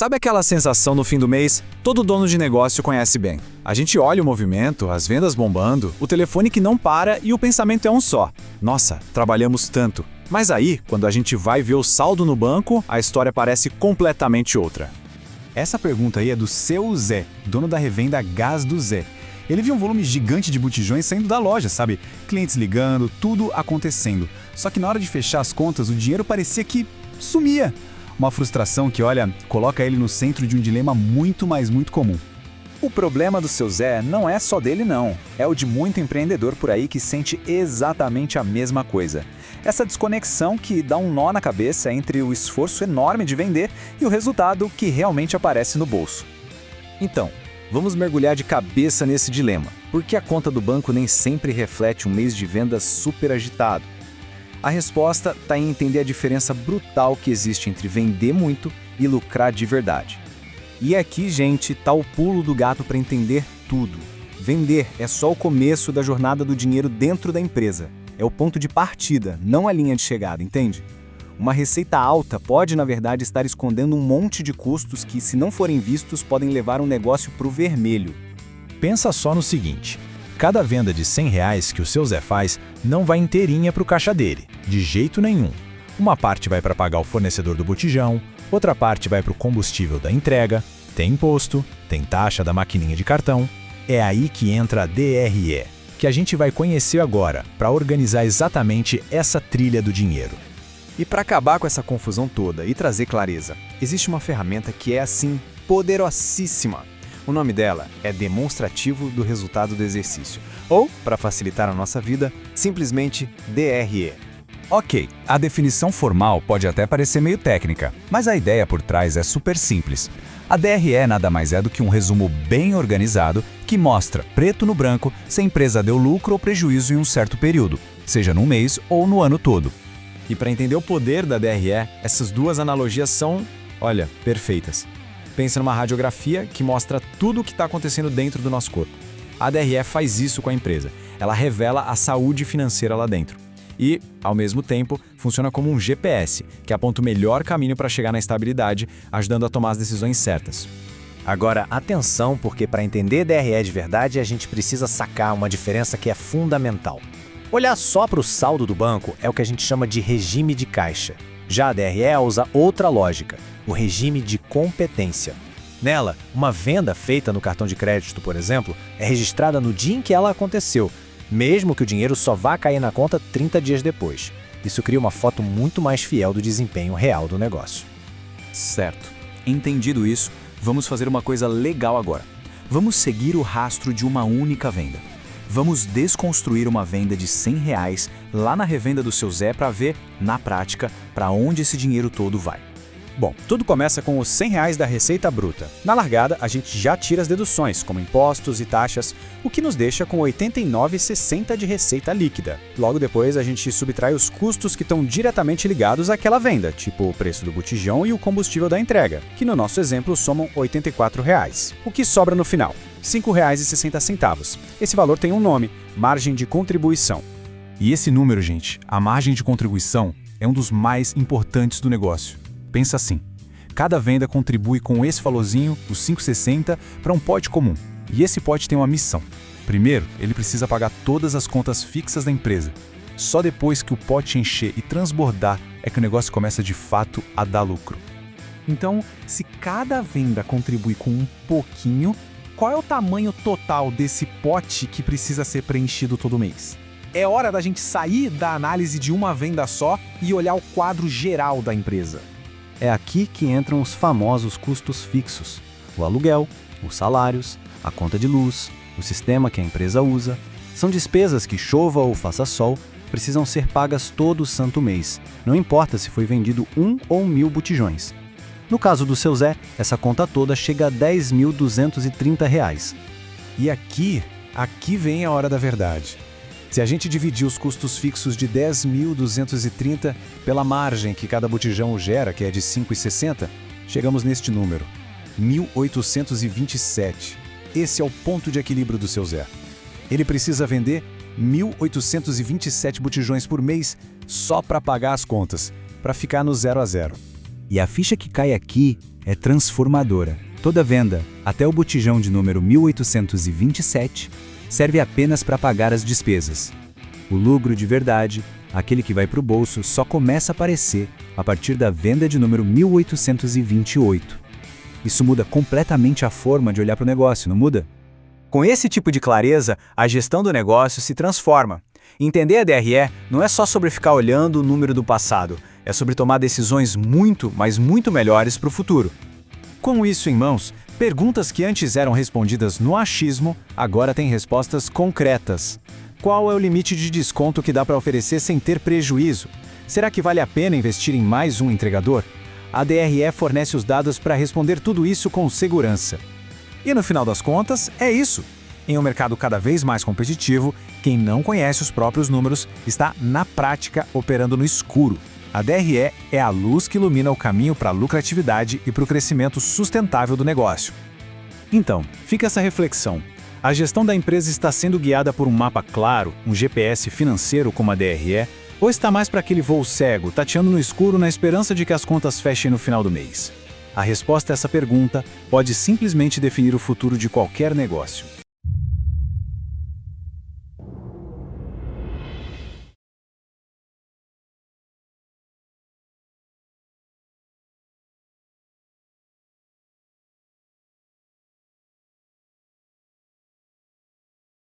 Sabe aquela sensação no fim do mês? Todo dono de negócio conhece bem. A gente olha o movimento, as vendas bombando, o telefone que não para e o pensamento é um só. Nossa, trabalhamos tanto. Mas aí, quando a gente vai ver o saldo no banco, a história parece completamente outra. Essa pergunta aí é do seu Zé, dono da revenda Gás do Zé. Ele viu um volume gigante de botijões saindo da loja, sabe? Clientes ligando, tudo acontecendo. Só que na hora de fechar as contas, o dinheiro parecia que sumia. Uma frustração que, olha, coloca ele no centro de um dilema muito comum. O problema do seu Zé não é só dele não, é o de muito empreendedor por aí que sente exatamente a mesma coisa. Essa desconexão que dá um nó na cabeça entre o esforço enorme de vender e o resultado que realmente aparece no bolso. Então, vamos mergulhar de cabeça nesse dilema, porque a conta do banco nem sempre reflete um mês de vendas super agitado. A resposta está em entender a diferença brutal que existe entre vender muito e lucrar de verdade. E aqui, gente, tá o pulo do gato para entender tudo. Vender é só o começo da jornada do dinheiro dentro da empresa. É o ponto de partida, não a linha de chegada, entende? Uma receita alta pode, na verdade, estar escondendo um monte de custos que, se não forem vistos, podem levar um negócio para o vermelho. Pensa só no seguinte: cada venda de R$100 que o seu Zé faz não vai inteirinha para o caixa dele, de jeito nenhum. Uma parte vai para pagar o fornecedor do botijão, outra parte vai para o combustível da entrega, tem imposto, tem taxa da maquininha de cartão. É aí que entra a DRE, que a gente vai conhecer agora, para organizar exatamente essa trilha do dinheiro. E para acabar com essa confusão toda e trazer clareza, existe uma ferramenta que é, assim, poderosíssima. O nome dela é demonstrativo do resultado do exercício, ou, para facilitar a nossa vida, simplesmente DRE. Ok, a definição formal pode até parecer meio técnica, mas a ideia por trás é super simples. A DRE nada mais é do que um resumo bem organizado que mostra, preto no branco, se a empresa deu lucro ou prejuízo em um certo período, seja num mês ou no ano todo. E para entender o poder da DRE, essas duas analogias são, olha, perfeitas. Pensa numa radiografia que mostra tudo o que está acontecendo dentro do nosso corpo. A DRE faz isso com a empresa. Ela revela a saúde financeira lá dentro. E, ao mesmo tempo, funciona como um GPS, que aponta o melhor caminho para chegar na estabilidade, ajudando a tomar as decisões certas. Agora, atenção, porque para entender DRE de verdade, a gente precisa sacar uma diferença que é fundamental. Olhar só para o saldo do banco é o que a gente chama de regime de caixa. Já a DRE usa outra lógica, o regime de competência. Nela, uma venda feita no cartão de crédito, por exemplo, é registrada no dia em que ela aconteceu, mesmo que o dinheiro só vá cair na conta 30 dias depois. Isso cria uma foto muito mais fiel do desempenho real do negócio. Certo. Entendido isso, vamos fazer uma coisa legal agora. Vamos seguir o rastro de uma única venda. Vamos desconstruir uma venda de R$100 lá na revenda do seu Zé para ver, na prática, para onde esse dinheiro todo vai. Bom, tudo começa com os R$100 da receita bruta. Na largada, a gente já tira as deduções, como impostos e taxas, o que nos deixa com R$ 89,60 de receita líquida. Logo depois, a gente subtrai os custos que estão diretamente ligados àquela venda, tipo o preço do botijão e o combustível da entrega, que no nosso exemplo somam R$ 84,00. O que sobra no final? R$ 5,60. Esse valor tem um nome, margem de contribuição. E esse número, gente, a margem de contribuição, é um dos mais importantes do negócio. Pensa assim, cada venda contribui com esse valorzinho, os 5,60, para um pote comum. E esse pote tem uma missão. Primeiro, ele precisa pagar todas as contas fixas da empresa. Só depois que o pote encher e transbordar é que o negócio começa de fato a dar lucro. Então, se cada venda contribui com um pouquinho, qual é o tamanho total desse pote que precisa ser preenchido todo mês? É hora da gente sair da análise de uma venda só e olhar o quadro geral da empresa. É aqui que entram os famosos custos fixos: o aluguel, os salários, a conta de luz, o sistema que a empresa usa. São despesas que, chova ou faça sol, precisam ser pagas todo santo mês, não importa se foi vendido 1 ou 1.000 botijões. No caso do seu Zé, essa conta toda chega a R$ 10.230. E aqui vem a hora da verdade. Se a gente dividir os custos fixos de 10.230 pela margem que cada botijão gera, que é de 5,60, chegamos neste número, 1.827. Esse é o ponto de equilíbrio do seu Zé. Ele precisa vender 1.827 botijões por mês só para pagar as contas, para ficar no 0 a 0. E a ficha que cai aqui é transformadora. Toda venda, até o botijão de número 1827, serve apenas para pagar as despesas. O lucro de verdade, aquele que vai para o bolso, só começa a aparecer a partir da venda de número 1828. Isso muda completamente a forma de olhar para o negócio, não muda? Com esse tipo de clareza, a gestão do negócio se transforma. Entender a DRE não é só sobre ficar olhando o número do passado, é sobre tomar decisões muito, mas muito melhores para o futuro. Com isso em mãos, perguntas que antes eram respondidas no achismo, agora têm respostas concretas. Qual é o limite de desconto que dá para oferecer sem ter prejuízo? Será que vale a pena investir em mais um entregador? A DRE fornece os dados para responder tudo isso com segurança. E no final das contas, é isso. Em um mercado cada vez mais competitivo, quem não conhece os próprios números está, na prática, operando no escuro. A DRE é a luz que ilumina o caminho para a lucratividade e para o crescimento sustentável do negócio. Então, fica essa reflexão. A gestão da empresa está sendo guiada por um mapa claro, um GPS financeiro como a DRE, ou está mais para aquele voo cego, tateando no escuro na esperança de que as contas fechem no final do mês? A resposta a essa pergunta pode simplesmente definir o futuro de qualquer negócio.